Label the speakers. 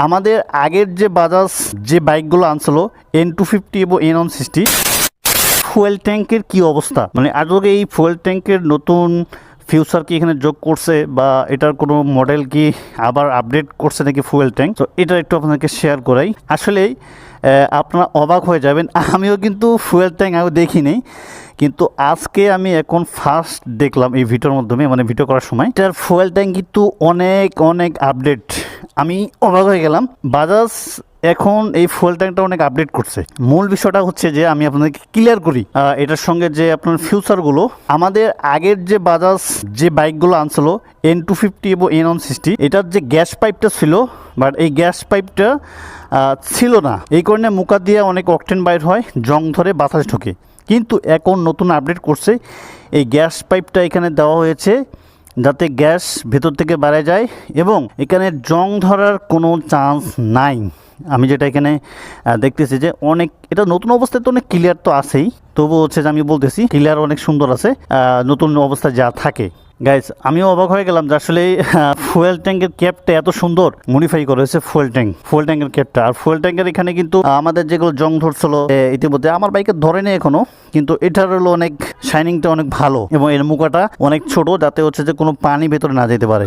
Speaker 1: আমাদের আগের যে বাজাজ যে বাইকগুলো আনছিল N250 এবং N160 ফুয়েল ট্যাঙ্কের কি অবস্থা, মানে আদৌ এই ফুয়েল ট্যাঙ্কের নতুন ফিউচার কি এখানে যোগ করছে বা এটার কোনো মডেল কি আবার আপডেট করছে নাকি ফুয়েল ট্যাঙ্ক, তো এটা একটু আপনাদেরকে শেয়ার করাই। আসলেই আপনারা অবাক হয়ে যাবেন, আমিও কিন্তু ফুয়েল ট্যাঙ্ক আগে দেখিনি, কিন্তু আজকে আমি এখন ফার্স্ট দেখলাম এই ভিডিওর মাধ্যমে, মানে ভিডিও করার সময় এটার ফুয়েল ট্যাঙ্ক কিন্তু অনেক অনেক আপডেট। আমি অবাক হয়ে গেলাম, বাজাজ এখন এই ফুয়েল ট্যাঙ্কটা অনেক আপডেট করছে। মূল বিষয়টা হচ্ছে যে আমি আপনাদেরকে ক্লিয়ার করি এটার সঙ্গে যে আপনার ফিউচারগুলো। আমাদের আগের যে বাজাজ যে বাইকগুলো আনছিল N250 এবং N160, এটার যে গ্যাস পাইপটা ছিল, বাট এই গ্যাস পাইপটা ছিল না, এই কারণে মুখা দিয়ে অনেক অকটেন বাইর হয়, জং ধরে বাতাস ঢোকে। কিন্তু এখন নতুন আপডেট করছে, এই গ্যাস পাইপটা এখানে দেওয়া হয়েছে যাতে গ্যাস ভেতর থেকে বাইরে যায় এবং এখানে জং ধরার কোনো চান্স নাই। আমি যেটা এখানে দেখতেছি যে অনেক, এটা নতুন অবস্থায় তো অনেক ক্লিয়ার তো আছেই, তবুও হচ্ছে যে আমি বলতেছি ক্লিয়ার অনেক সুন্দর আছে নতুন অবস্থায় যা থাকে। গাইস, আমিও অবাক হয়ে গেলাম যে আসলে ফুয়েল ট্যাঙ্কের ক্যাপটা এত সুন্দর মডিফাই করা হয়েছে। ফুয়েল ট্যাঙ্কের ক্যাপটা, আর ফুয়েল ট্যাঙ্কের এখানে কিন্তু আমাদের যেগুলো জং ধরছিল ইতিমধ্যে, আমার বাইকে ধরেনি এখনো, কিন্তু এটার হলো অনেক শাইনিংটা অনেক ভালো এবং এর মুখাটা অনেক ছোট, যাতে হচ্ছে যে কোনো পানি ভেতরে না যেতে পারে।